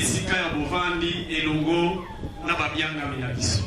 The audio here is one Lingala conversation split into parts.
esika ya bovandi elongo na babianga minabiso.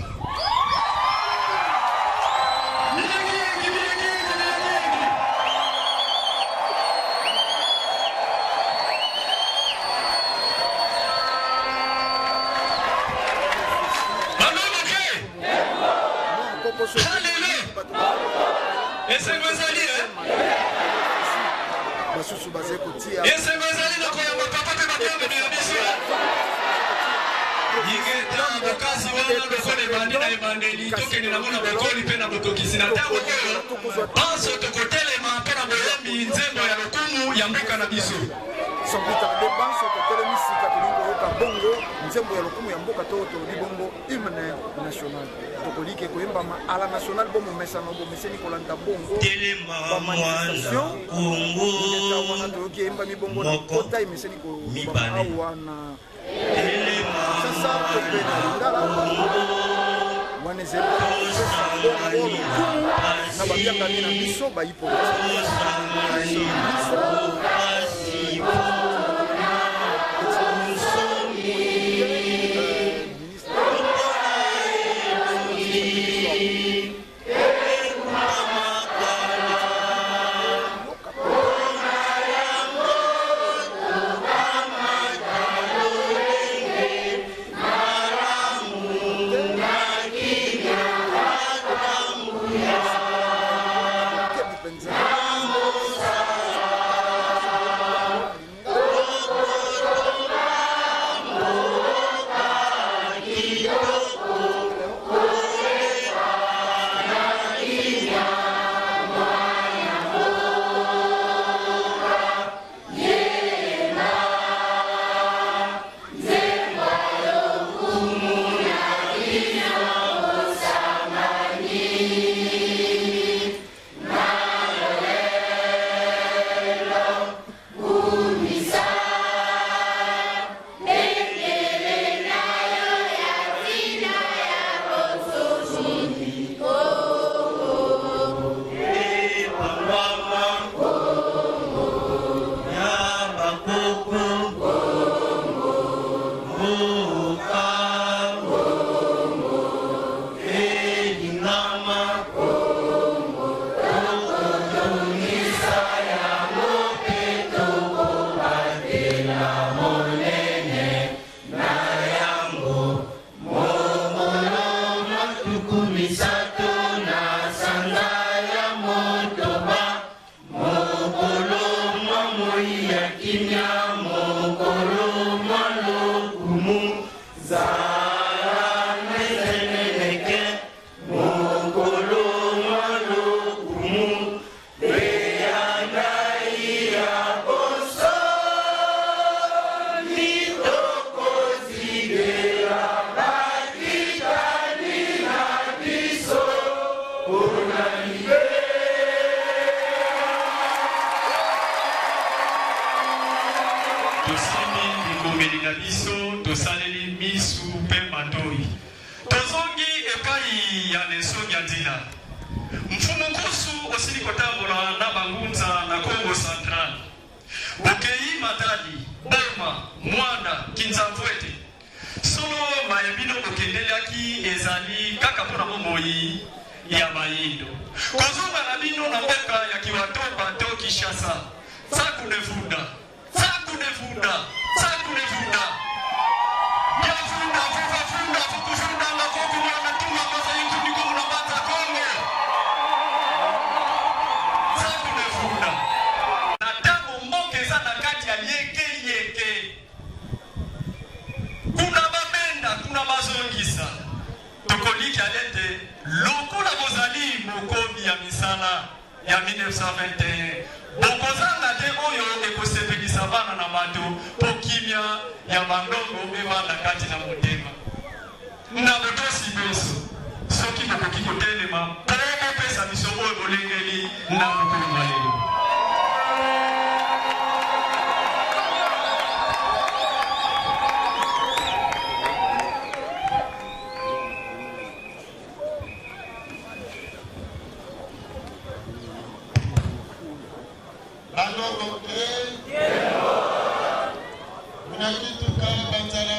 à la nationale bon message no meseni ko landa bongo ba manifestation wana to ki emba mi bongo na kota meseni ko awana sasa to pena ngala wana zero na ba yanga ni na biso ba ipo ya 1921 bokozanga te oyo ekosepelisa bana na bato po kimia ya bandongo ebanda kati na motema na botosi beso soki bokoki kotelema po bopesa biso oyo bolengeli na mokolo malelo. Muna kitu kama banzala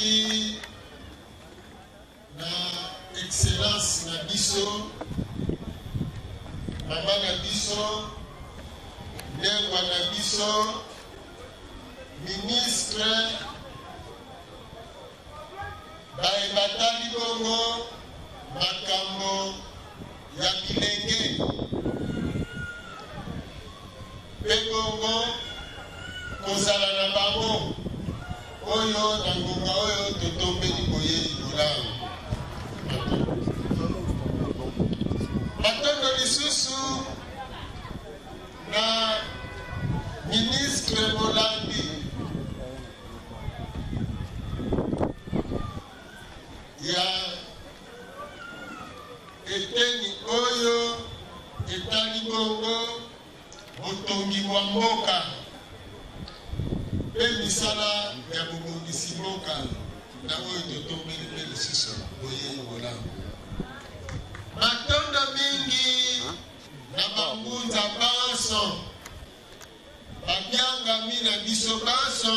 Tozalaki na excellence na biso, mama na biso, ndengwa na biso, ministre batali bongo makambo ya bilenge pe bongo kozala na bango oyo na ngonga oyo totombeli boye bolamu matondo lisusu na ministre Molandi ya eteni oyo etali bongo botongi bwa mboka pe misala ya bobongisi mboka na oyo totombeli mpe lisusu boye bolamu matondo mingi na bangunza banso babyangami na biso banso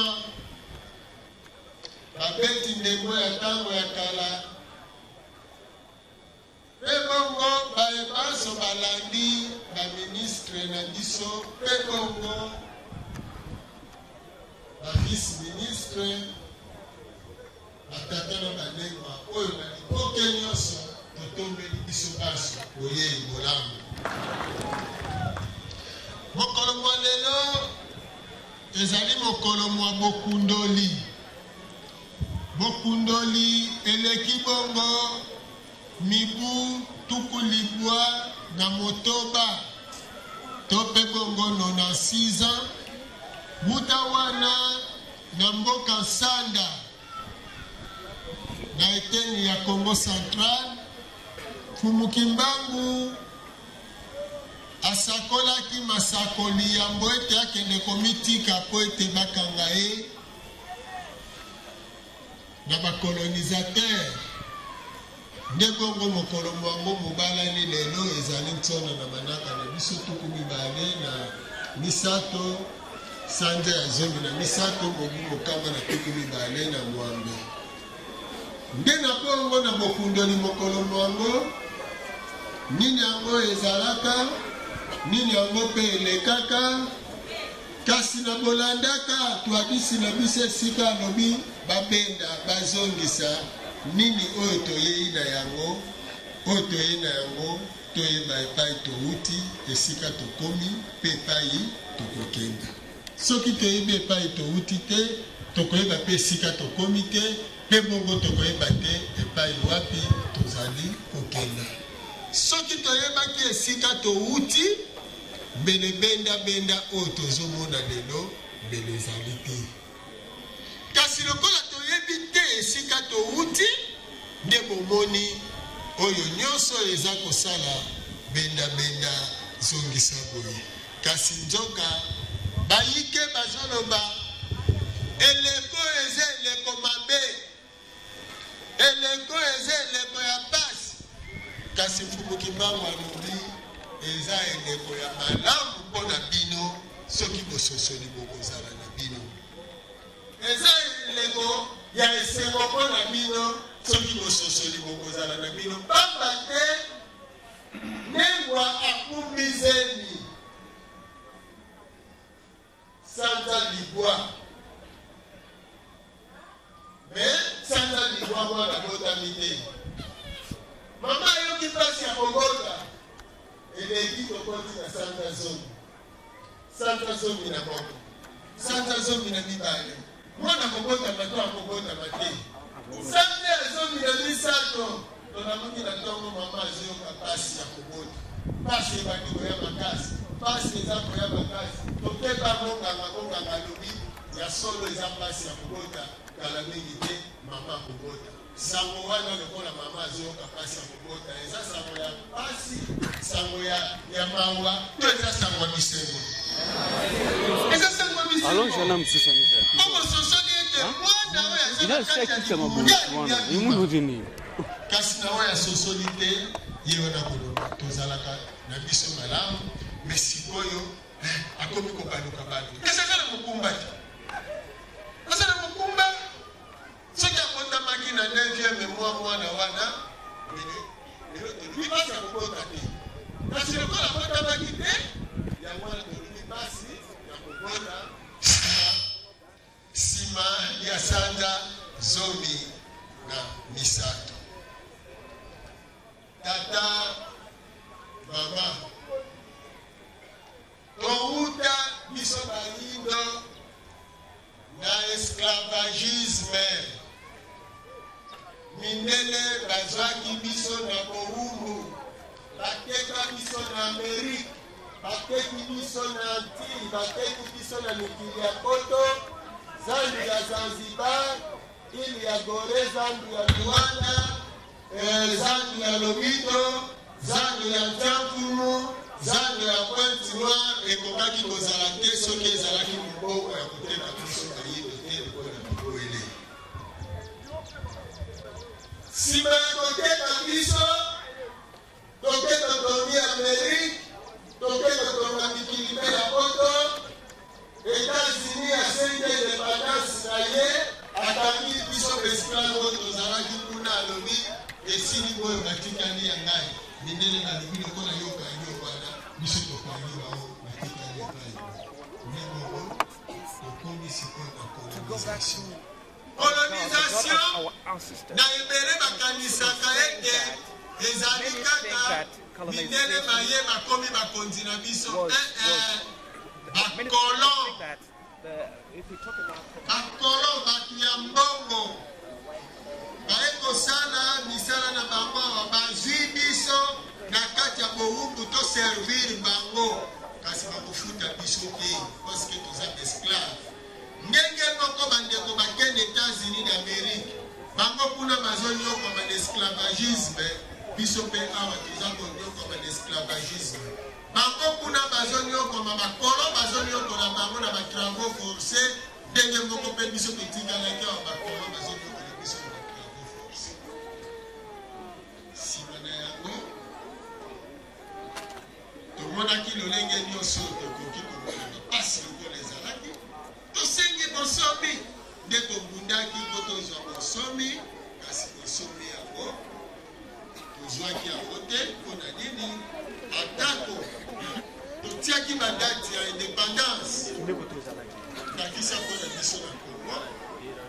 babeti ndembo ya ntango ya kala pe bongo baye banso balandi baministre na biso pe bongo bavice ministre batata na bandengwa oyo na likoke nyonso totombeli biso banso boye bolamu mokolo mwa lelo ezali mokolo mwa bokundoli bokundoli eleki bongo mibu tukulibwa na motoba tope bongo 96 ans muta wana na mboka Sanda na eteni ya Congo Central Fumukimbangu asakolaki masakoli ya mbo ete akende komitika po ete bakanga ye na bakolonisateur nde bongo mokolo mwango mobalani lelo ezali ntsona na manaka na biso tuku mibale na misato sanza ya zomi na misato mobu mokamba na tuku mibale na mwambe nde na bongo na bokundoli mokolo mwango nini yango ezalaka nini yango pe elekaka kasi na bolandaka tuadisi na biso esika alobi babenda bazongisa nini oyo toyei na yango oyo toyei na yango toyeba epai touti esika tokomi mpe epai tokokenda soki toyebi epai touti te tokoyeba mpe esika tokomi te mpe bongo tokoyeba te epai wapi tozali kokenda soki toyebaki esika touti mbele benda oyo tozomona lelo mbele ezali te kasi lokola toyebi te esika touti nde bomoni oyo nyonso eza kosala benda zongisa boye kasi nzoka bayike bazoloba eleko eza eleko mabe eleko eza eleko ya pasi kasi Fumukimbangu alobi eza eleko ya malamu mpona bino soki bososoli bokozala na bino eza eleko ya esengo mpona bino soki bososoli bokozala na bino pamba te ndengwa akumbizeni sanza libwa me sanza libwa mwana botami te mama yoki mpasi ya kobota eleki tokoti na sanza zomi na moko sanza zomi na mibale mwana kobotama to akobotama te sanza ya zomi na misato tonamongi na ntongo mama azoyoka mpasi ya kobota mpasi ebandi koya makasi mpasi eza koya makasi tokeba bonganga alobi ya solo eza mpasi ya kobota kala mingi te mama akobota sango wana lokola mama azoyoka mpasi ya kobota eza sango ya mpasi sango ya mawa to eza sango ya misengo eza sango ya misengo okososoli ete mwana oyo aza na kati ya libunga kasi na oyo asosoli te ye wana koloba tozalaka na biso malamu me sikoyo akomi kobaluka kasi aza na mokumba te aza na mokumba soki zomi na misato. Tata, mama, touta biso balindo na esclavagisme. Mindele bazwaki biso na Bohumbu, bateka biso na Amerika, bateki biso na Antille, bateki biso na mikili ya Poto, zandu ya Zanzibar, ili ya Gore, zandu ya Luanda, zandu ya Lobito, zandu ya Ntianfumu, zandu ya Pointe Noire, ekokaki kozala te soki ezalaki moboko ya koteka biso bayindo te mpona bikwele. Sima ya koteka biso, tokeka tomi Amerika, tokeka tonga mikili pe ya Poto, États-Unis asengi indépendance na ye, atangi biso esclave oyo tozalaki kuna alobi esili boyo batikali ya ngai. Mindele na lobi lokola yoka yo wana biso tokali bao batikali epai. Ndenge tokomi sikoyo na colonisation. Colonisation na ebele bakanisaka ete ezali kaka mindele baye bakomi bakonzi na biso. Bakolo bato ya mbongo baekosala misala na bango bazwi biso na kati ya Bohumbu to servir bango kasi bakofuta biso te parce que toza esclave. Ndenge moko bandeko bakende États-Unis d'Amérique bango kuna bazonyokoma na esclavagisme, biso mpe awa toza konyokoma na esclavagisme. Bango kuna bazonyokoma bakolo bazonyokola bango na batravaux forcés, ndenge moko mpe biso totikalaki awa bakolo bazonyokola biso na batravaux forcés. Sima na yango tomonaki lolenge nyonso tokoki komona bapasi lokola ezalaki, tosengi bosomi nde tobundaki po tozwa bosomi, kasi bosomi yango tozwaki yango te mpona nini? Atako totiaki badati ya indépendance nakisa mpona biso na Congo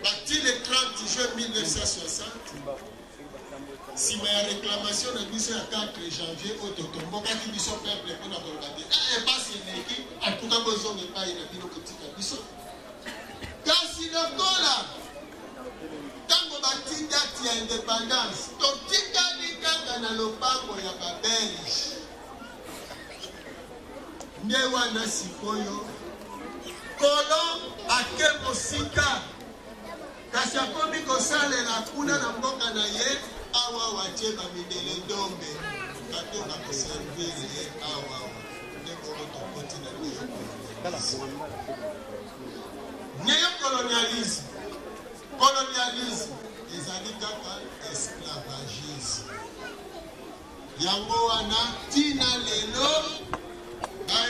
bati le 30 juin 1960 sima ya réclamation na biso ya 4 janvier oyo totombokaki biso peuple mpona koloba te epasi eleki atuka bozonga epai na bino kotika biso. Kasi lokola ntango bati date ya indépendance totikali kaka na lopango ya babelge. Nde wana sikoyo kolo ake mosika kasi akomi kosalela kuna na mboka na ye awa watie bamindele ndombe bato bakoservir ye awa nde kolo tokoti na néocolonialisme. Colonialisme ezali kaka esclavagisme. Yango wana tina lelo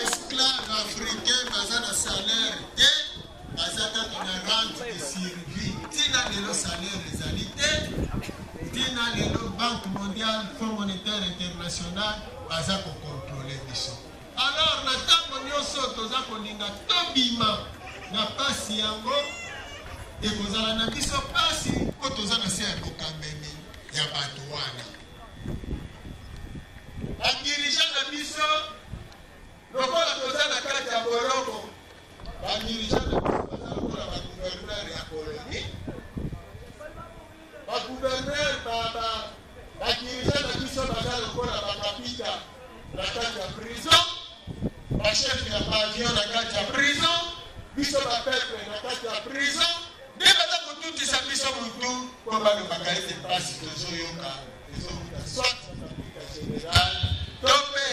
esclave africain baza na salaire te, baza kaka na rente de survie. Tina lelo salaire ezali te, tina lelo Banque mondiale, Fonds monétaire international baza kokontrole biso. Alors na ntango nyonso toza kolinga tobima na pasi yango ekozala na biso pasi po toza na se ya bokamemi ya bato wana. Badirigant na biso lokola toza na kati ya boloko, badirigant na biso baza lokola bagouverneur ya koloni, bagouverneur badirigant na biso baza lokola bakapita na kati ya prison, bachef ya pavillon na kati ya prison, biso bapeple na kati ya prison, nde baza kotutisa biso mutu mpo balobaka ete mpasi tozoyoka ezokuta soit général to mpe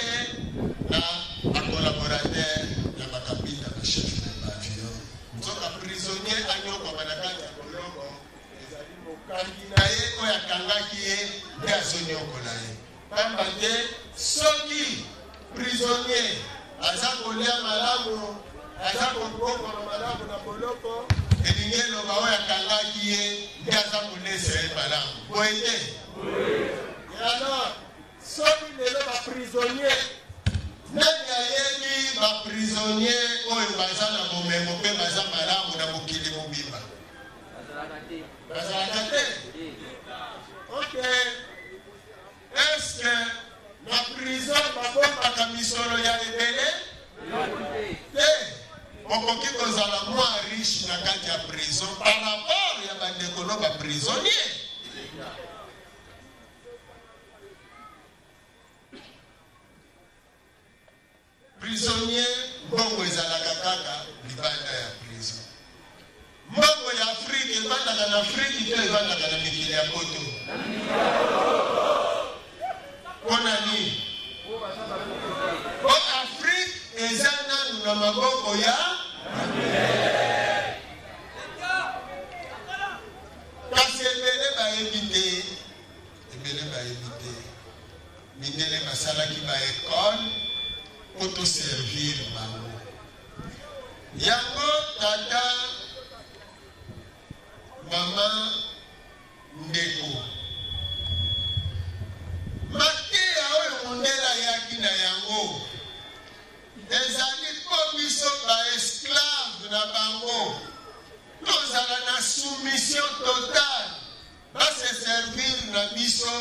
na bacolaborateur ya bakapita bachef ya pavillon. Nzoka prisonnier anyokoma na kati ya boloko ezali mokangi na ye oyo akangaki ye nde azonyokola ye. Pamba te soki prisonnier aza kolia malamu, aza kobokoma malamu na boloko, elingi eloba oyo akangaki ye nde aza kolesa ye malamu boye te. Alors soki lelo baprisonnier nani ayebi baprisonnier oyo baza na bomengo mpe baza malamu na mokili mobimba? bazalaka te. Ok, est-ce que na prison bakombaka misolo ya ebele te? Okoki kozala mwa riche na kati ya prison par rapport ya bandeko no baprisonnier. Prisonnier mbongo ezalaka kaka libanda ya prison. Mbongo ya Afrique evandaka na Afrique to evandaka na mikili ya poto. Pona nini? Po Afrique eza nanu na maboko ya kasi ebele bayebi te. Ebele bayebi te. Mindele basalaki ba ekole pour servir bango. Yango tata mama ndeko makia oyo mondela yaki na yango ezali po biso baesclave na bango tozala na soumission totale base servir na biso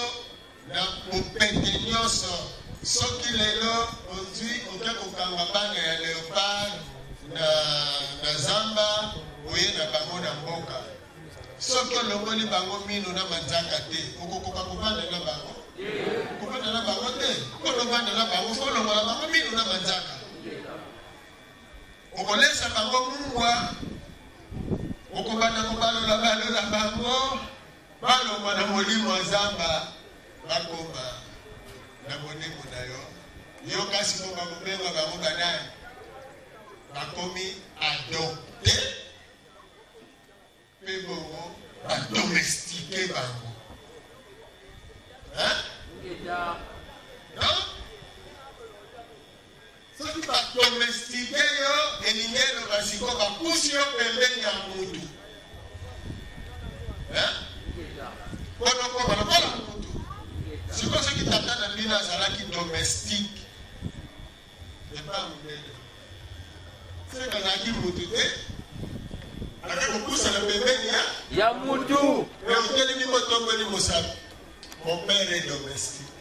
na popete nyonso. Soki lelo ozwi oke kokanga bana ya leopard na zamba oye na bango na mboka. Soki olongoli bango mino na manzaka te okokoka kovanda na bango. Kovanda na bango te. Kolovanda na bango folongola bango mino na manzaka. Okolesa bango mungwa. Okobanda kobalola balola bango. Balongwa na molimo wa zamba bakoma na bonemo na yo. Yo kasi mo bakobenga bango banani bakomi adopte pe bongo badomestike bango. Non? Soki badomestike yo elingelo basiko bakusi yo pembeni ya mutu. Ponoko balokola mutu. Siko soki tata na bino azalaki domestique epa mundele seka azalaki mutu te ake kokusa na pembeni ya mutu otelemi motomboli mosapi. Mon père est domestique.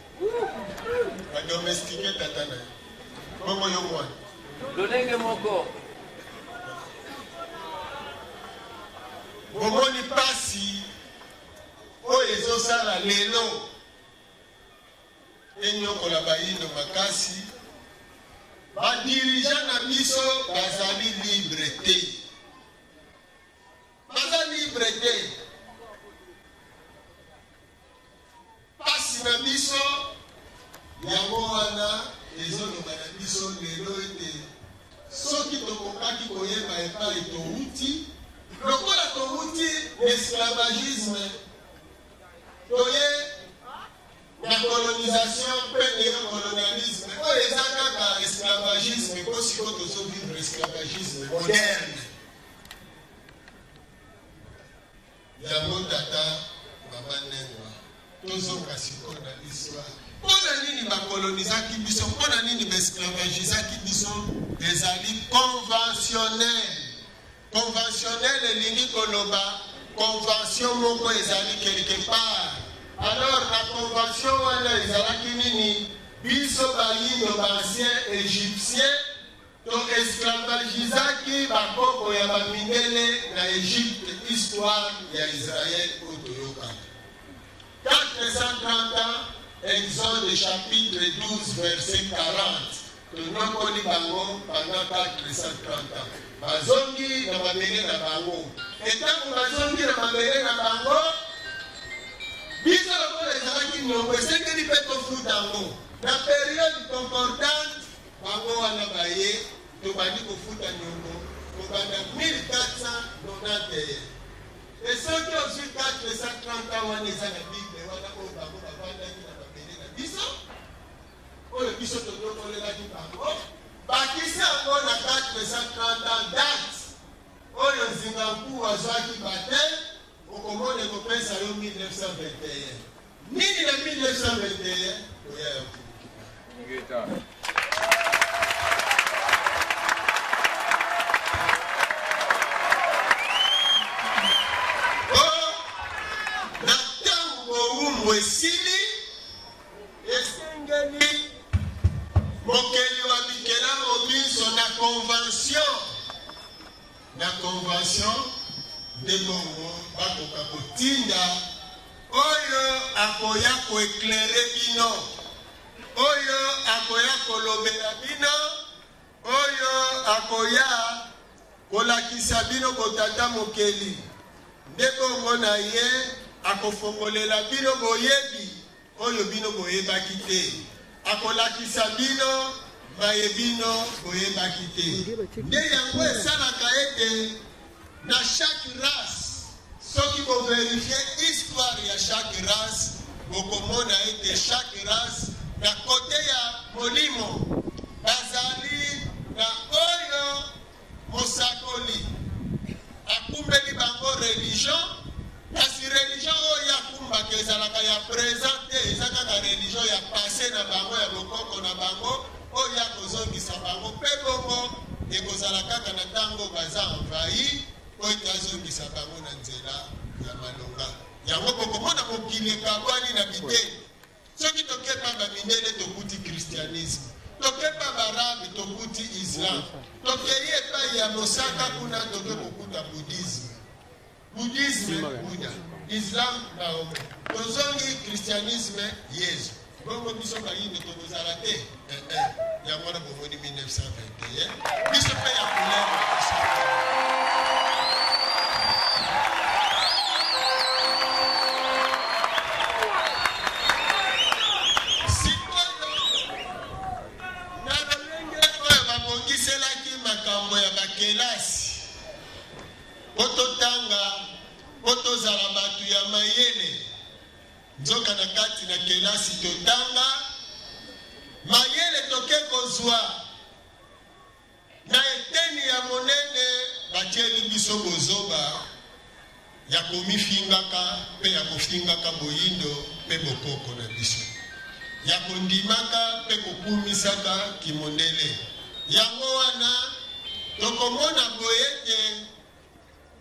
Badomestike tata na ye bongo yo mwana lolenge moko bomoni pasi oyo ezosala lelo enyokola bayindo makasi. Badirija na biso bazali libre te. Baza libre te. Pasi na biso yango wana ezoloba na biso lelo ete soki tokokaki koyeba epai touti lokola touti esclavagisme toye la colonisation pe néocolonialisme oyo eza kaka esclavagisme po siko tozovivre esclavagisme moderne. Yango tata mama Nengwa tozonga sikoyo na histoire. Mpona nini bakolonizaki biso, mpona nini baesclavagisaki biso? Ezali conventionnel. Conventionnel elingi koloba convention moko ezali quelque part. Alors la convention wana ezalaki nini? Biso bayindo baancien égyptien to esclavagisaki bakoko ya bamindele na Égypte, histoire ya Israël oyo toyokaka. 430 ans, Exode chapitre 12 verset 40. Tonokoli bango pendant 430 ans. Bazongi na mabele na bango. Etango bazongi na mabele na bango. Biso lokola ezalaki niongo esengeli mpe tofuta yango. Na période concordante bango wana baye tobandi kofuta niongo kobanda 1491. Et soki ozwi 430 ans wana eza na Bible wana oyo bango bavandaki na mabele na biso oyo biso totokolelaki bango bakisi yango na 430 ans date oyo Zingampou azwaki bate okomona ekopesa yo 1921. Nini na 1921 oya ya na convention de bongo bakoka kotinda oyo akoya koeklere bino, oyo akoya kolobela bino, oyo akoya kolakisa bino botata mokeli. Nde bongo na ye akofongolela bino boyebi oyo bino boyebaki te, akolakisa bino mayebino boyebaki te. Nde yango esalaka ete na chaque race, soki boverifie histoire ya chaque race, bokomona ete chaque race na kote ya molimo bazali na oyo mosakoli akumbeli bango religion, kasi religion oyo akumbaka ezalaka ya présent te, eza kaka religion ya passé na bango ya bokoko na bango oyo akozongisa bango mpe bongo ekozala kaka na ntango baza envahi oyo azongisa bango na nzela ya malonga. Yango bokomona mokili ekabwani na biteni. Soki tokepa bamindele tokuti christianisme, tokepa barabe tokuti islam, tokei epai ya mosaka kuna toke kokuta bouddhisme, bouddhisme buda, islam mahomet, tozongi christianisme yesu. Bongo biso bayinde tokozala te yango wana bomoni 1921 biso mpe ya kolema makambo ya bakelasi ototanga otozala batu ya mayele nzoka na kati na kelasi totanga mayele toke kozwa na eteni ya monene batieli biso bozoba ya komifingaka mpe ya kofingaka boyindo mpe bokoko na biso ya kondimaka mpe kokumisaka kimondele. Yango wana tokomona boyete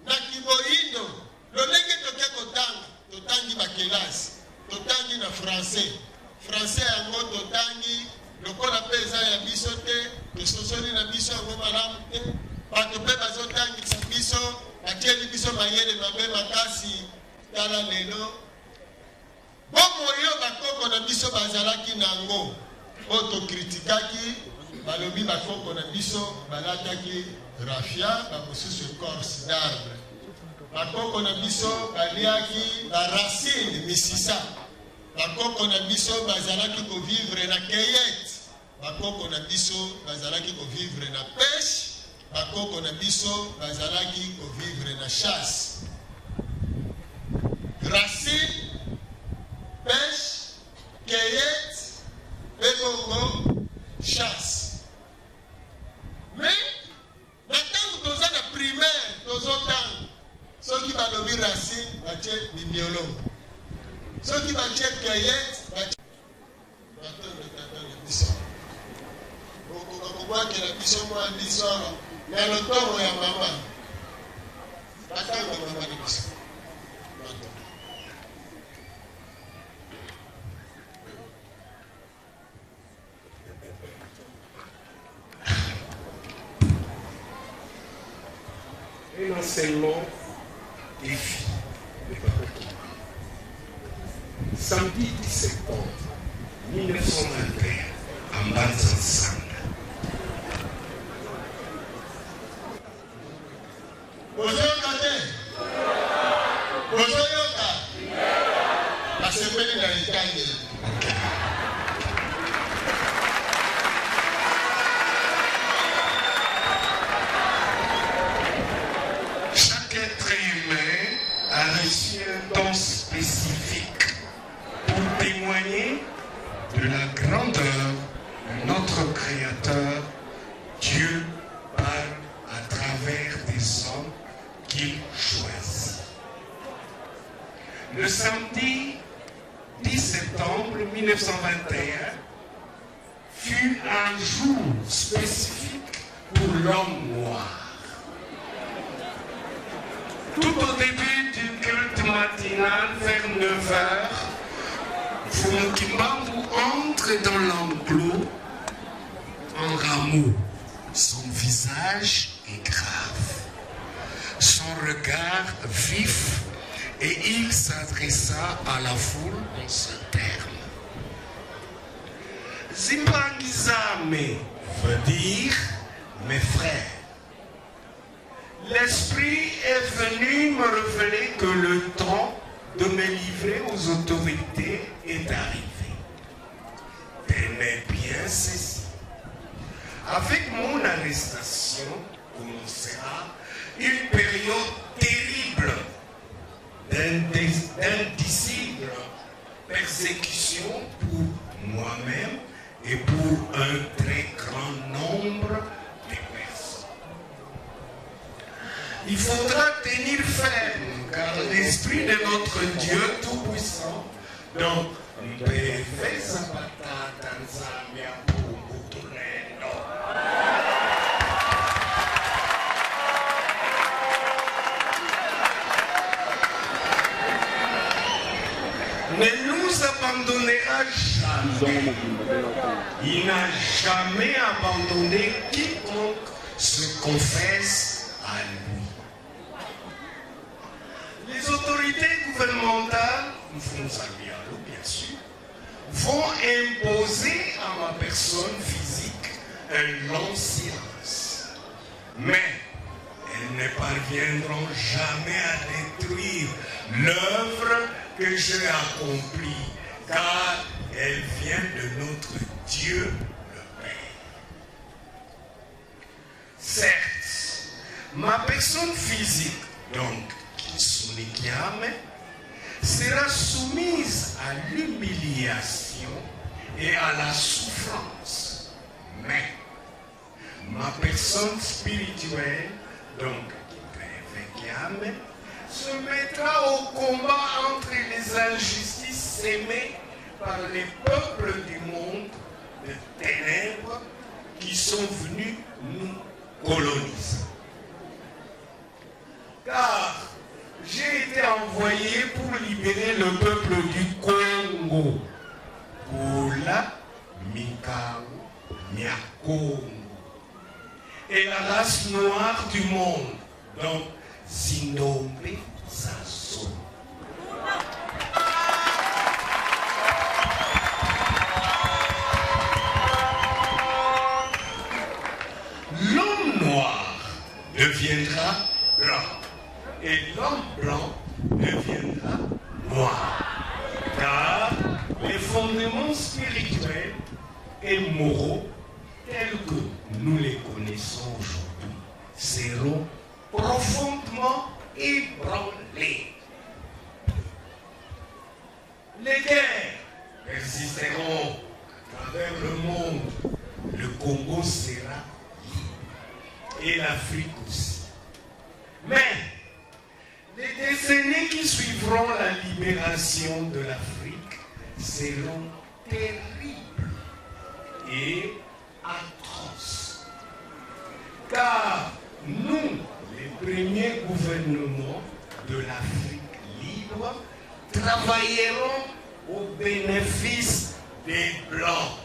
na kiboyindo lolenge toke kotanga totangi bakelasi totangi na français yango totangi lokola mpe eza ya biso te tososoli na biso yango malamu te bato mpe bazotangisa biso batieli biso mayele mabe makasi. Tala lelo bomo oyo bakoko na biso bazalaki nango oyo tokritikaki balobi bakoko na biso balataki rafia bamosusu écorce d'arbre, bakoko na biso baliaki baracine misisa, bakoko na biso bazalaki kovivre na cueillette, bakoko na biso bazalaki kovivre na pêche, bakoko na biso bazalaki kovivre na chasse. Racine, pêche, cueillette, ebongo, chasse. Mais maintenant toza na primaire tozotanga soki balobi racine batie bibliologue, soki batie cueillette batie biso okobwakela biso mwa lisoro ya lotongo ya mama batanga mama na biso. Un enseignement défi de Papetou. Samedi 10 septembre 1921, à Mbanzansanga. Bozoyoka te? Bozoyoka? Basepeli na litangeli. A reçu un don spécifique pour témoigner de la grandeur de notre Créateur. Dieu parle à travers des hommes qu'il choisit. Le samedi 10 septembre 1921 fut un jour spécifique pour l'homme noir. Tout au début du culte matinal, vers 9h, Fumukimbangu entre dans l'enclos en rameau. Son visage est grave. regard vif et il s'adressa à la foule en ce terme. Zimbangizame veut dire mes frères. L'Esprit est venu me révéler que le temps de me livrer aux autorités est arrivé. Tenez bien ceci. Avec mon arrestation commencera une période terrible d'indicible persécution pour moi-même et pour un très grand nombre de personnes. Il faudra tenir ferme, car l'Esprit de notre Dieu Tout-Puissant, donc, ne nous abandonnera jamais. Il n'a jamais abandonné quiconque se confesse à lui. Les autorités gouvernementales, bien sûr, vont imposer à ma personne physique un long silence. Mais elles ne parviendront jamais à détruire l'œuvre que j'ai accomplie, car elle vient de notre Dieu le Père. Certes, ma personne physique, donc Kitsunikiame, sera soumise à l'humiliation et à la souffrance. Mais ma personne spirituelle, donc Kipevekiame, se mettra au combat entre les injustices sémées par les peuples du monde de ténèbres qui sont venus nous coloniser. Car j'ai été envoyé pour libérer le peuple du Congo. Kula Mikao Nyakongo. Et la race noire du monde, donc Zinombe Sasso. L'homme noir deviendra blanc et l'homme blanc deviendra noir. Car les fondements spirituels et moraux tels que nous les connaissons aujourd'hui seront profondément ébranlés. Les guerres persisteront à travers le monde. Le Congo sera libre et l'Afrique aussi. Mais les décennies qui suivront la libération de l'Afrique seront terribles et atroces. Car nous, les premiers gouvernements de l'Afrique libre, travailleront au bénéfice des Blancs.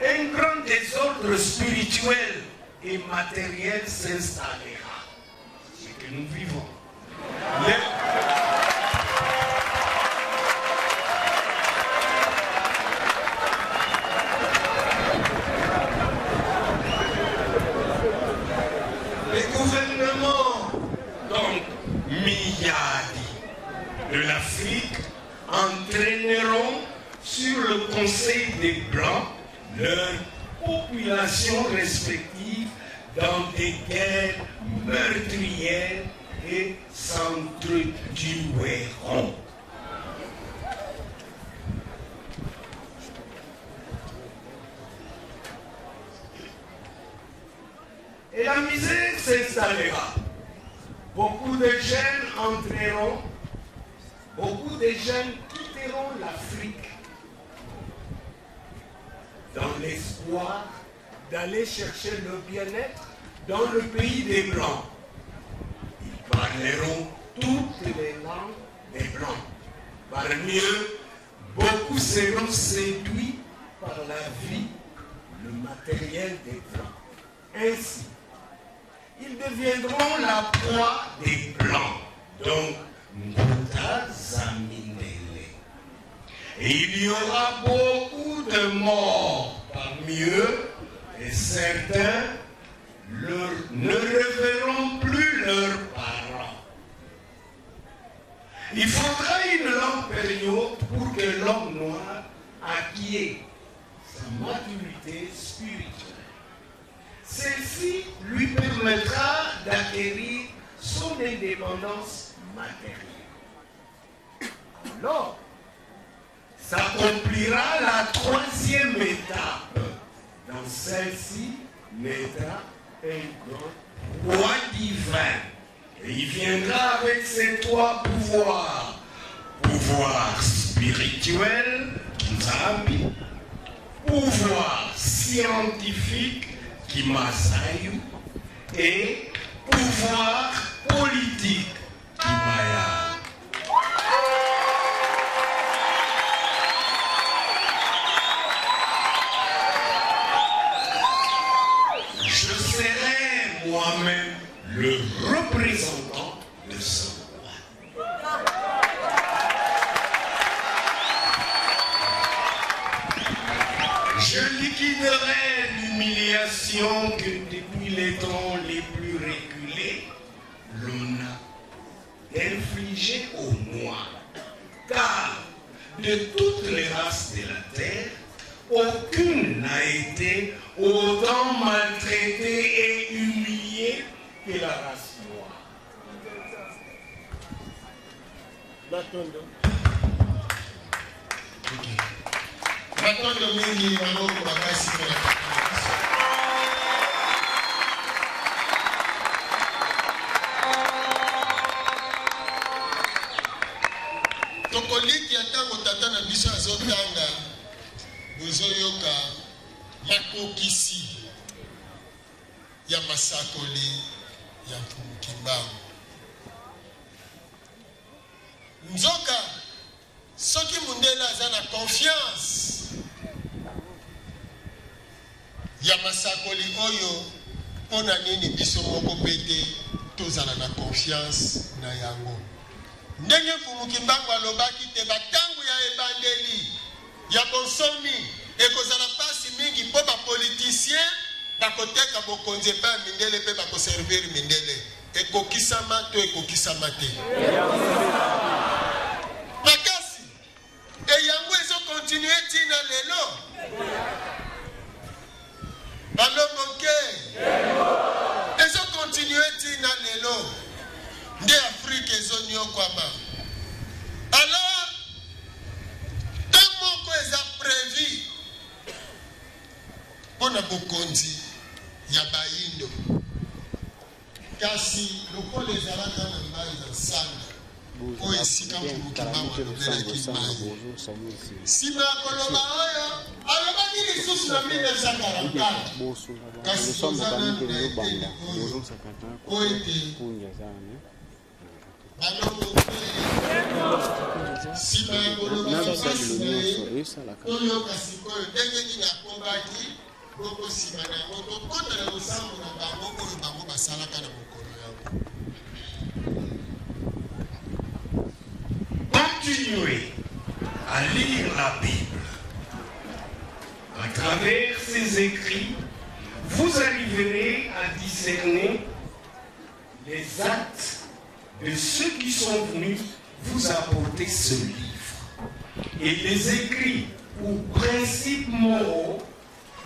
Un grand désordre spirituel et matériel s'installera. C'est ce que nous vivons. Les gouvernements, donc Miyadi, de l'Afrique, entraîneront sur le Conseil des Blancs leurs populations respectives dans des guerres meurtrières et s'entretueront. Et la misère s'installera. Beaucoup de jeunes entreront, beaucoup de jeunes quitteront l'Afrique dans l'espoir d'aller chercher le bien-être dans le pays des Blancs. Ils parleront toutes les langues des Blancs. Parmi eux, beaucoup seront séduits par la vie le matériel des Blancs. Ainsi, ils deviendront la proie des Blancs, donc Nguta Zamindele. Et il y aura beaucoup de morts parmi eux, et certains ne reverront plus leurs parents. Il faudra une longue période pour que l'homme noir acquiert sa maturité spirituelle. Celle-ci lui permettra d'acquérir son indépendance matérielle. Alors, s'accomplira la troisième étape. Dans celle-ci naîtra un grand roi divin. Et il viendra avec ses trois pouvoirs. Pouvoir spirituel, Nzambi. Pouvoir scientifique, Kimasayu. Et pouvoir politique, Kimaya. Je serai moi-même le représentant de ce roi. Je liquiderai l'humiliation que depuis les temps les plus reculés, l'on a infligée aux Noirs. Car de toutes les races de la terre, aucune n'a été autant maltraitée et humiliée que la race noire. tokoliki ya ntango tata na biso azotanga bozoyoka makokisi ya masakoli ya Mfumukimbangu. Nzoka soki mundele aza na confiance ya masakoli oyo, mpona nini biso moko pete tozala na confiance na yango? Ndenge Mfumukimbangu alobaki te batango ya ebandeli ya bonsomi ekozala pasi mingi mpo bapolitisien bakoteka bokonzi epai ya mindele mpe bakoservir mindele. Ekokisama to ekokisama te? Makasi eyango ezokontinue tina lelo. Balomoke ezokontinue tina lelo. Nde Afrique ezoniokwama. Alors temoko eza prévu mpona bokonzi ya bayindo, kasi lokola ezalaka na mbai za sanga oyo esika Mfumukimbangu alobelaki mai. Nsima ya koloba oyo alobaki lisusu na 1944, kasi toza nanu na eteni oyo ete balomoke nsima ya koloba mapasi na ye toyoka sikoyo ndenge nini akobaki boko nsima na yango tokota na losambo na bango oyo bango basalaka na mokolo yango. Continuez à lire la Bible. À travers ces écrits, vous arriverez à discerner les actes de ceux qui sont venus vous apporter ce livre et les écrits ou principes moraux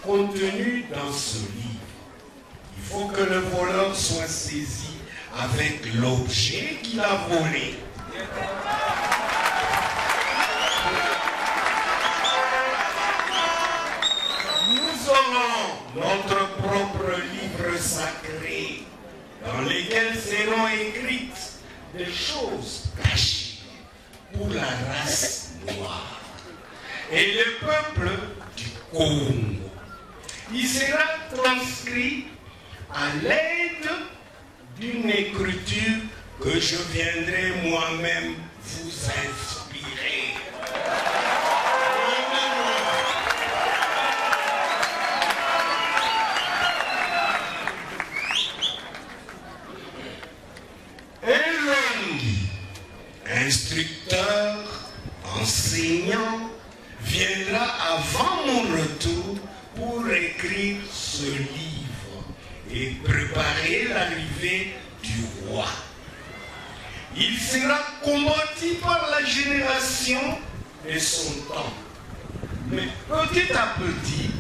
contenus dans ce livre. Il faut que le voleur soit saisi avec l'objet qu'il a volé. Nous aurons notre propre livre sacré dans lequel seront écrites des choses cachées pour la race noire et le peuple du Congo. Il sera transcrit à l'aide d'une écriture que je viendrai moi-même vous inspirer. retour pour écrire ce livre et préparer l'arrivée du roi. Il sera combattu par la génération de son temps. Mais petit à petit,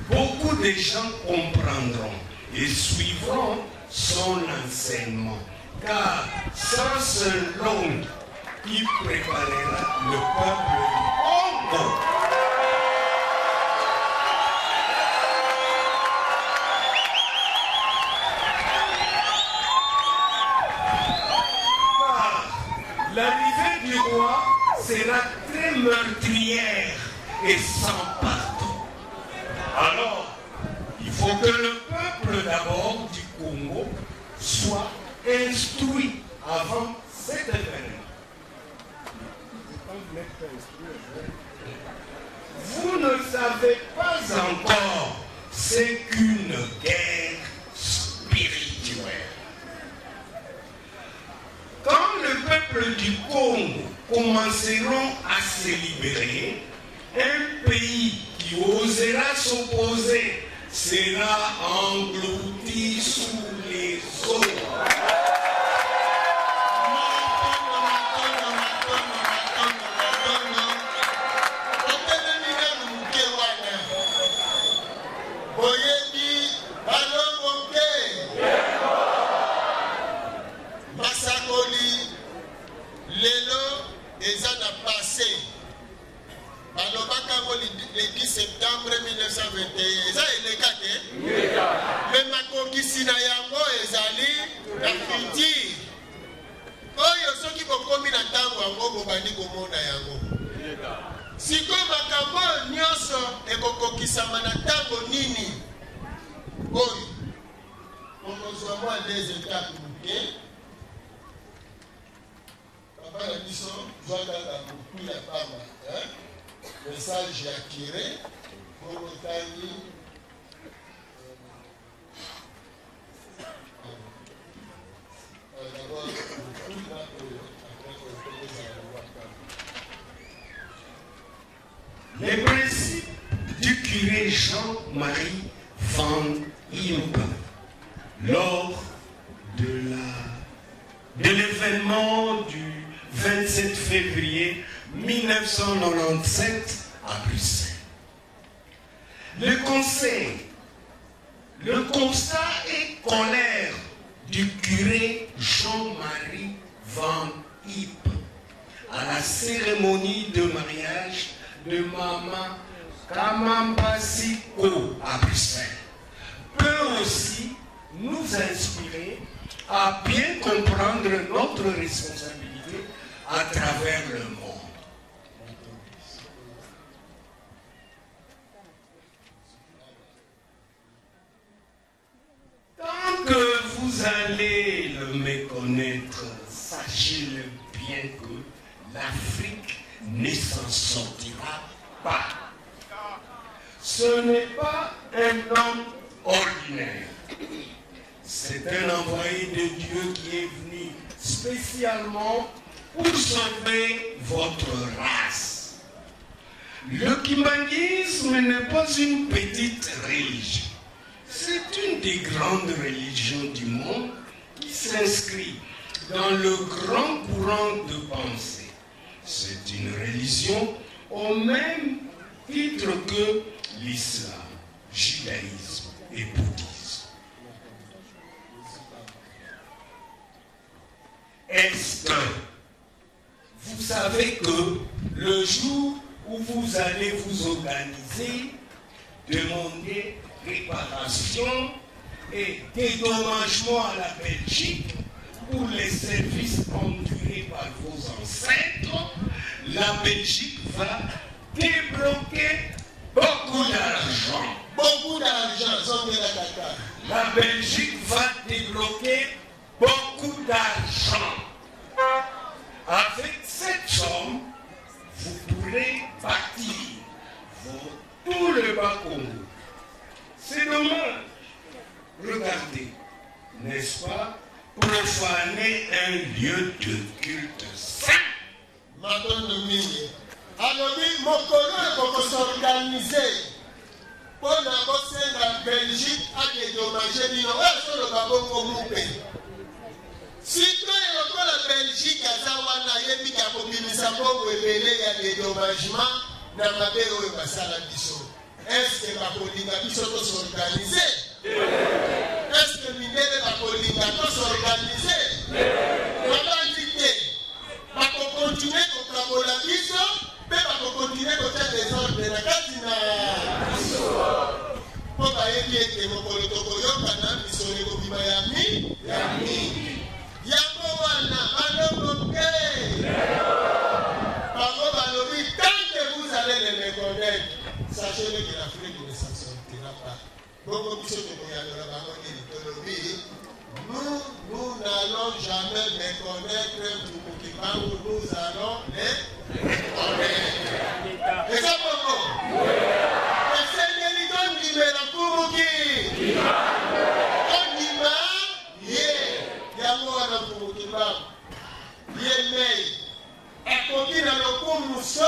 beaucoup de gens comprendront et suivront son enseignement. Car sans ce nom qui préparera le peuple du Congo. L'arrivée du roi sera très meurtrière et sans pardon. Alors, il faut que le peuple d'abord du Congo soit instruit avant cet événement. Vous ne savez pas encore ce qu'une guerre spirituelle. Quand le peuple du Congo commenceront à se libérer, un pays qui osera s'opposer sera englouti sous les eaux. Le 10 septembre 1921, ça est le cas, mais ma conquête na yango ezali la future. Oyo soki bokomi na tango yango bobandi komona yango. Siko makambo nyonso ekokokisama na tango nini? Oyo okozwa mwa des étapes muke. Papa na biso zwaka ka beaucoup ya pamba, message à tirer pour le temps. Les principes du curé Jean-Marie Van Impe lors de l'événement du 27 février 1997 à Bruxelles. Le constat et colère du curé Jean-Marie Van Impe à la cérémonie de mariage de Maman Kamambasiko à Bruxelles peut aussi nous inspirer à bien comprendre notre responsabilité à travers le monde. Tant que vous allez le méconnaître, sachez-le bien que l'Afrique ne s'en sortira pas. Ce n'est pas un homme ordinaire. C'est un envoyé de Dieu qui est venu spécialement pour sauver votre race. Le kimbanguisme n'est pas une petite religion. C'est une des grandes religions du monde qui s'inscrit dans le grand courant de pensée. C'est une religion au même titre que l'islam, judaïsme et bouddhisme. Est-ce que vous savez que le jour où vous allez vous organiser, demander réparation et dédommagement à la Belgique pour les services endurés par vos ancêtres, la Belgique va débloquer beaucoup d'argent. Beaucoup d'argent, la Belgique va débloquer beaucoup d'argent. Avec cette somme, vous pourrez bâtir tout le Bas-Congo. C'est dommage. Regardez, n'est-ce pas, profaner un lieu de culte saint. Alors oui, mon collègue va s'organiser on a bossé la Belgique à dédommager Nino. Sur le babongo moupé. Si toi et la Belgique à Zawana, Yébi Kabobimisa Bongo et Bélé, il y a des dédommagements dans ma béo et Bassala Bisso. Est-ce que ma Polinga Bisso doit s'organiser? Est-ce que Mindele ma Polinga doit s'organiser? Comment dit-il? Ma continuer contre la Bisso, mais ma continuer contre les ordres de la Katina. Pour bailler que mon Polotoko Kana, Bisso et Kobimayami, Yami. Yamowana, Manomoke. Pardon, Manobi, tant que vous allez les méconnaître, sachez que l'Afrique ne s'en sortira pas. Beaucoup de choses que nous n'allons jamais méconnaître Mukibangu, nous allons les méconnaître. Et ça, pourquoi? Le Seigneur dit qu'on dit, mais la Kumuki. On dit, mais, Yamowana Kumukibangu. Yemei. Et na lokumu so.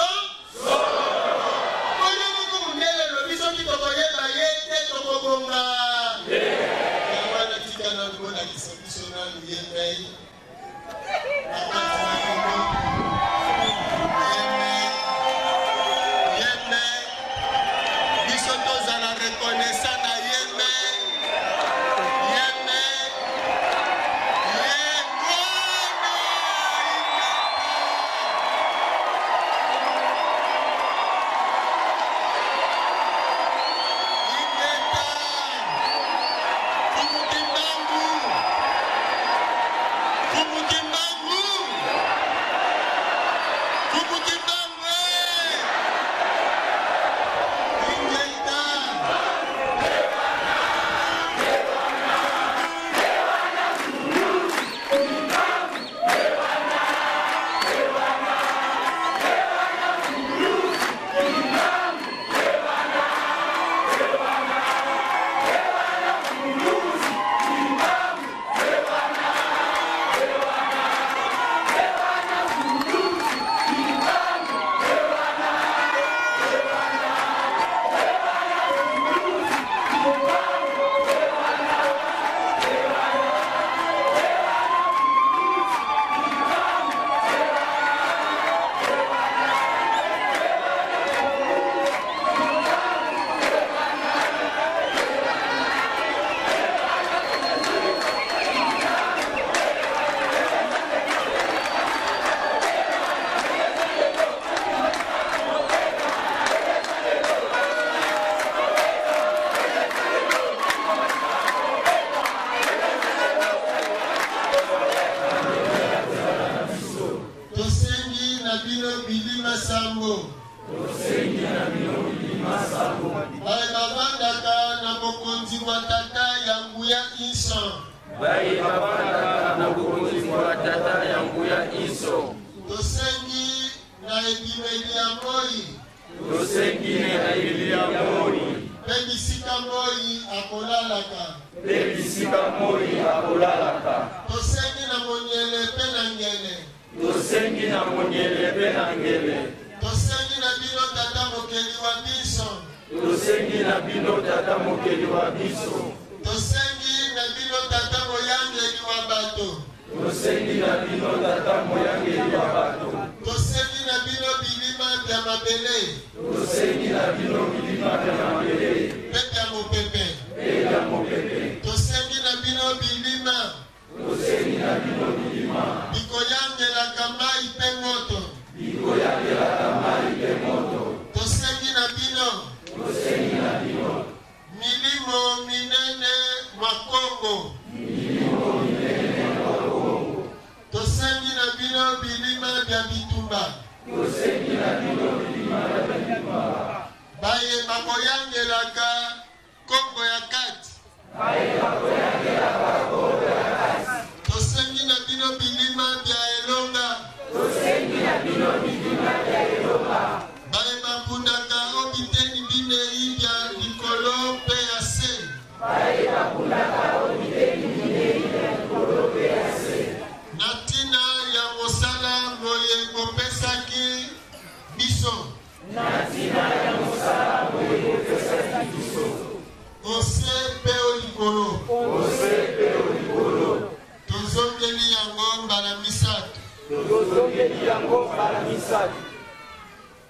yango mbala misato.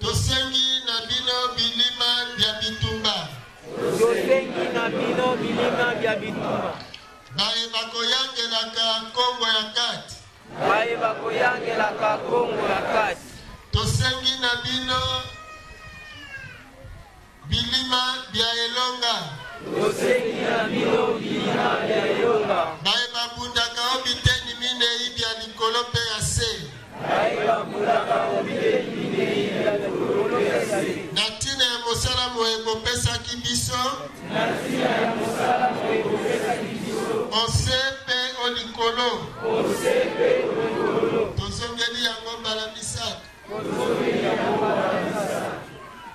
Tosengi na bino bilima bya bitumba. Tosengi na bino bilima bya bitumba. Baye bakoyangelaka Kongo ya kati. Baye bakoyangelaka Kongo ya kati. Tosengi na bino bilima bya elonga. Tosengi na bino bilima bya elonga. Baye babundaka obiteni minei bya likolo mpe ya se. Baye babundaka obiteni minei bya likolo ya se. Na ntina ya mosala moye bopesaki biso. Na ntina ya mosala moye bopesaki biso. Ose mpe olikolo. Ose mpe olikolo. Tozongeli yango mbala misato. Tozongeli yango mbala misato.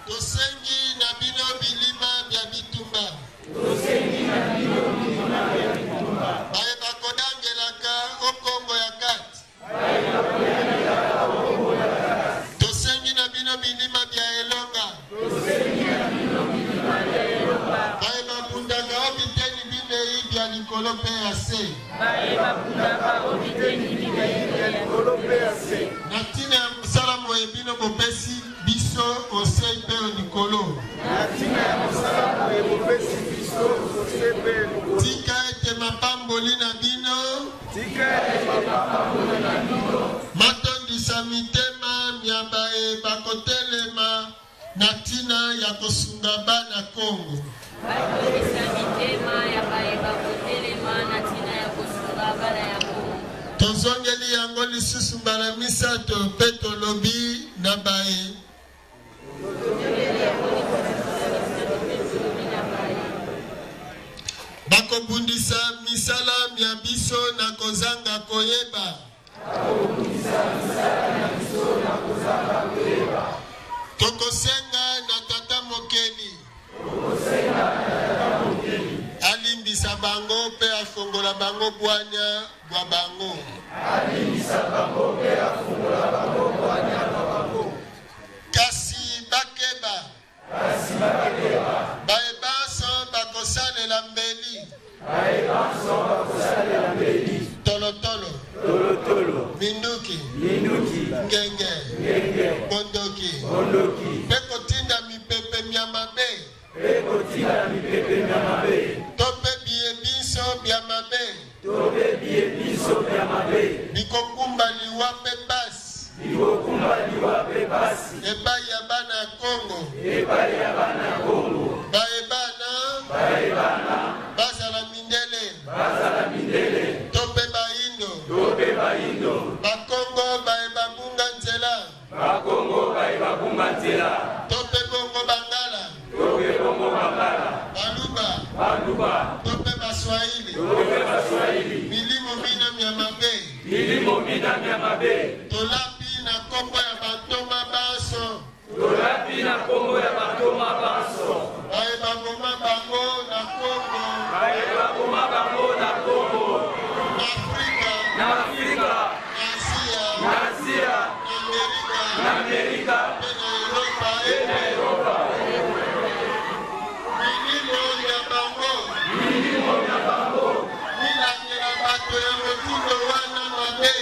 Tosengi na bino bilima bya bitumba. Tosengi na bino bilima bya bitumba. Baye bakodangelaka okongo ya kati. Baye bakodangelaka okongo ya kati. Tosengi na bino bilima bya elonga. Tosengi na bino bilima bya elonga. Baye babundaka obiteni minei bya likolo mpe ya se. Baye babundaka obiteni minei bya likolo mpe ya se. Na ntina ya mosala moye bino bopesi biso osei mpe olikolo. Na ntina ya mosala moye bopesi biso osei mpe olikolo. Tika ete mapamboli na bino. Tika ete mapamboli na bino. Matondisa mitema mya baye bakotelema na ntina ya kosunga bana Kongo. Matondisa mitema ya baye bakotelema na ntina ya kosunga bana ya Kongo. Tozongeli yango lisusu mbala misato mpe tolobi na baye. Bakobundisa misala mya biso na kozanga koyeba. Tokosenga na tata mokeli. Alimbisa bango mpe afongola bango bwanya bwa bango. Kasi bakeba. Baye baso bakosalela mbeli. Tolotolo. Minduki. Ngenge. Bondoki. Peko tinda mipepe mya mabe. Tope biye biso bya mabe. Bikokumba liwa pe basi. Epai ya bana Kongo. Baye bana. Bazala mindele. Tope baindo. Bakongo baye babunga nzela. Tope bongo bangala. Baluba. Tope baswahili. Milimo mina mya mabe. Tolapi na kombo ya bantoma baso. Baye baboma bango na Kongo. Na Afrika. Na Asia. Na Amerika. Pe na Europa. Milimo ya bango. Milakela bato ya motindo wana mabe.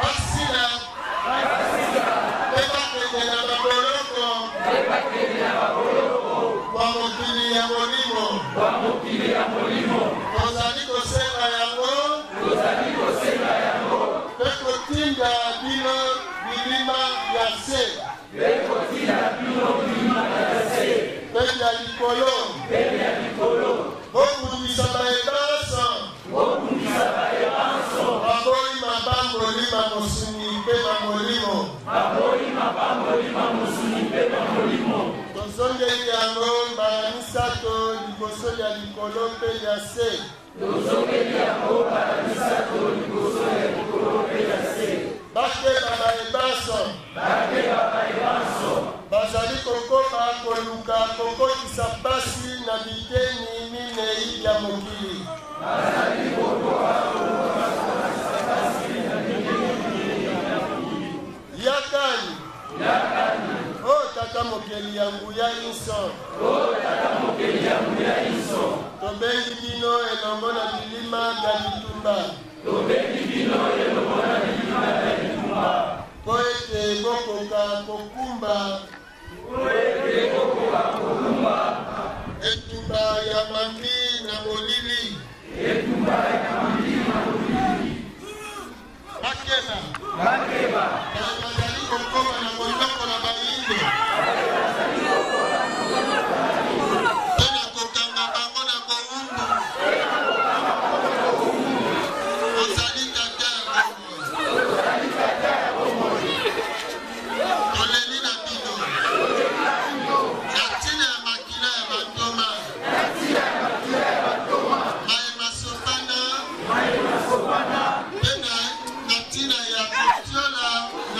Basila. Pe bakende na baboloko. Kwa mokili ya molimo. Tozali kosenga yango. Pe kotinda bino bilima ya se. Pe ya likolo. Bokundisa baye baso. Baboyi mabamboli mamosuni mpe mamolimo. Tozongeli yango mbala misato liboso ya likolo mpe ya se. Bakeba baye baso. Bazali kokoba koluka kokotisa pasi na biteni minei ya mokili. Yakani. Oh tata mokeli ya nguya inso. Tobengi bino elongo na bilima bya bitumba. Poete bokoka kokumba etumba ya mami na molili Makeba bazali kokoma na moloko na bayindo tena kokanga bango na bowumbu ozali tata ya bomoi oleli na bino na ntina ya makila ya bantoma mayema sopana pena na ntina ya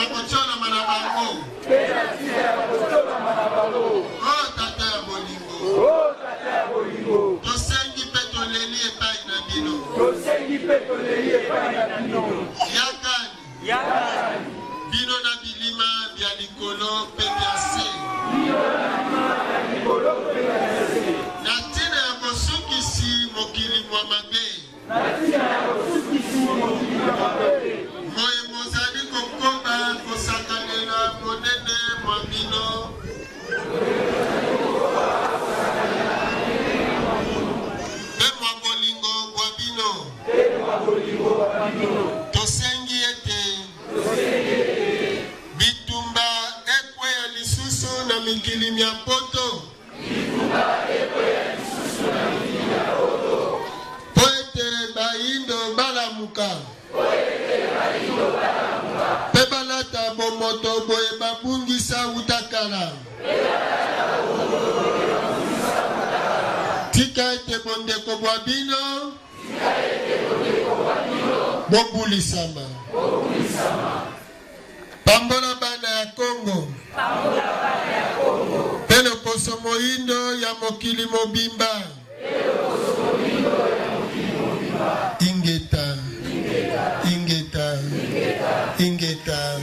kotiola mana bango o tata ya bolingo tosengi mpe toleli epai na bino yakani bino na bilima bya likolo mpe bya se na ntina ya kosukisi mokili mwa mabe moye mozali kokoba kosakanela monene mwa bino mpe mwa bolingo bwa bino tosengi ete bitumba ekweya lisusu na mikili mya poto po ete bayindo balamuka mpe balata bomoto boye babungisa utakala tika ete bondeko bwa bino bobulisama pambola bana ya Kongo mpe loposo moyindo ya mokili mobimba ingeta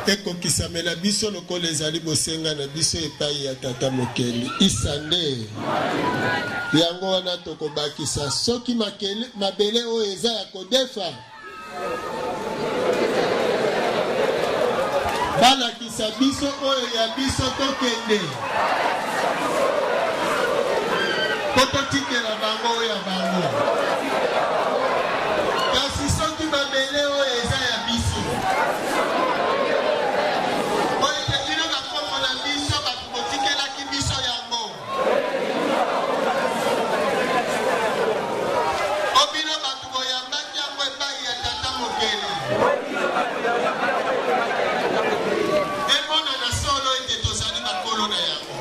ekokisamela biso lokola ezali bosenga na biso epai ya tata mokeli isande yango wana tokobakisa soki mabele oyo eza ya kodefa balakisa biso oyo ya biso tokende kototikela bango oyo ya bango kasi soki mabele oyo eza ya biso oyo tekino bakombo na biso bakotikelaki biso yango obino bato boyambaki yango epai ya tata mokeli emonana solo ete tozali bakolo na yango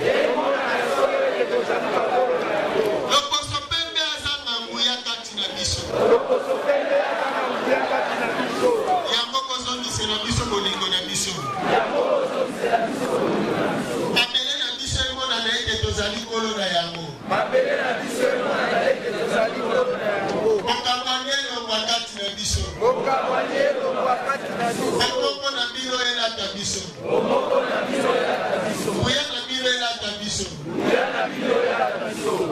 loposo pembe azanga nguya kati na biso yango kozongisela biso bolingo na biso mabele na biso emonana ete tozali kolo na yango okabwanyelongwa kati na biso okoko na bino elata biso nguya na bino elata biso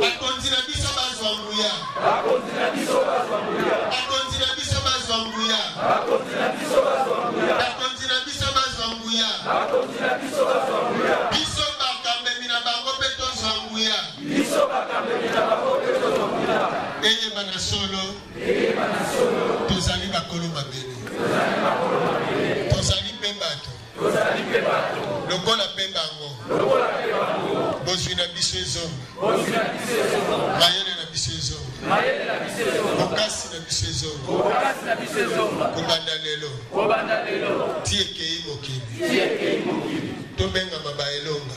bakonzi na biso bazwa nguya bakonzi na biso bazwa nguya biso bakambemi na bango mpe tozwa nguya eyeba na solo tozali bakolo mabele tozali mpe bato lokola mpe bango bozwi na biso ezonga mayele na biso ezonga bokasi na biso ezonga kobanda lelo ti ekei mokili tobengama baelonga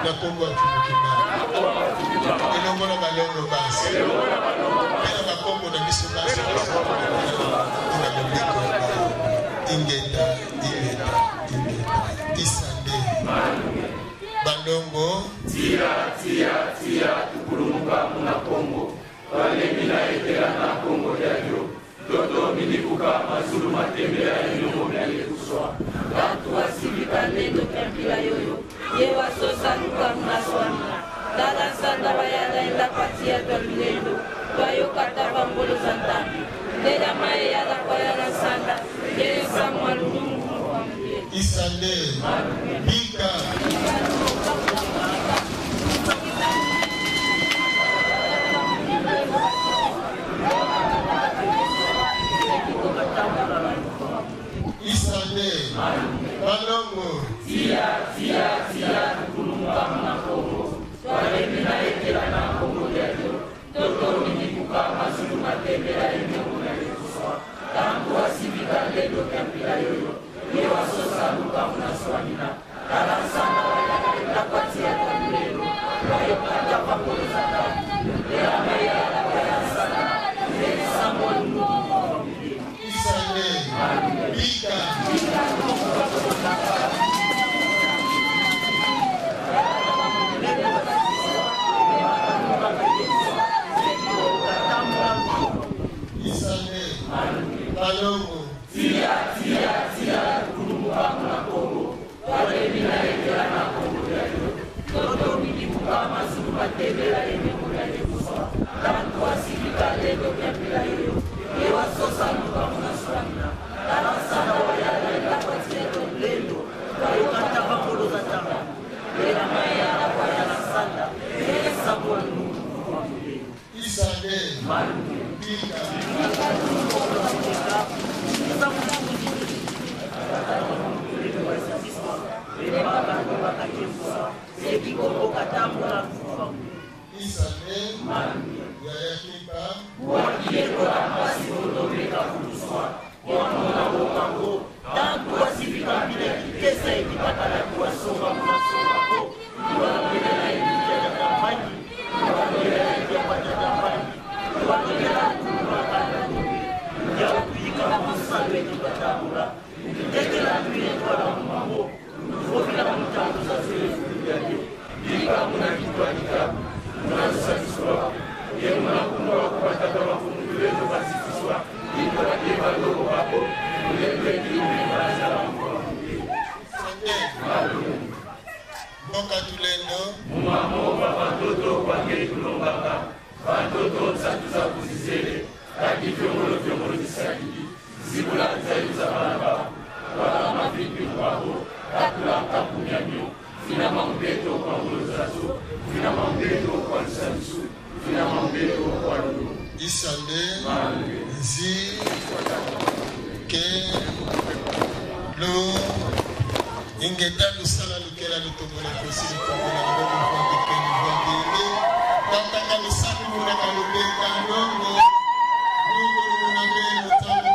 na kombo ya mfumukima elongo na balongo basi mpe na bakombo na biso basi na lobiko ya bao ingeta isande balongo tia tukulumuka muna Kongo balemina etela na Kongo yayo toto minikuka mazulu matembela elongo byale kuswa bantu wasilika nendo kambila yoyo ye wasosa luka mnaswana Dala sanda bayala ila patia tolilendo. Twayo kata pambolo santami. Dela mae yala kwa yala sanda. Yele samwa lungu kwa mdie. Isande. Bika. Isande. Malongo. Tia, tukulumba mna Kongo. Wale mina ekela na Kongo yetu. Toto minikuka mazulu matembela yenyewe na yetuswa. Tangu wasivika ledo kempila yoyo. Yewa sosa luka mnaswanina. Kalansana wala kapatia kamileno. Wayo kata pakolo zata. Lea meya la wala sana. Lea sambo lungu. Isane. Bika. Malongo. Tia, kulumuka mna Kongo. Wale mina ekela na Kongo yetu. Toto minikuka mazulu matembela yenyewe na yetuswa. Tangu wasivika ledo kempila yoyo. Yewa sosa luka mnaswanina. Kalansana wayala ila patia tolendo. Wayo kata pakolo zatama. Lea maya la wayala sanda. Lea sabwa lungu. Isande. Bika. Boka tulendo mumamo batoto kwa ngeli kulombaka batoto satuza kuzizele kaki vyomolo disakidi zibula zaiza baraba wala mavipi kwako kakula kapunyamyo fina mambeto kwa ngolozazo fina mambeto kwa nsansu fina mambeto kwa lulu isande zi ke lo ingeta lusala lukela lutombola kosili tombola ngomo kwa kipeni vangele tatanga lusali muna kalubeka nongo nungu na meno tango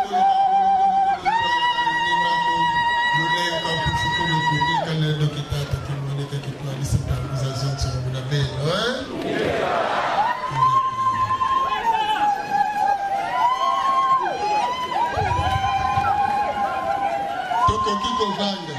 kule na kule kunika lendo kitata kimoneka kitwali sababu za zonzo muna meno toko kiko vanga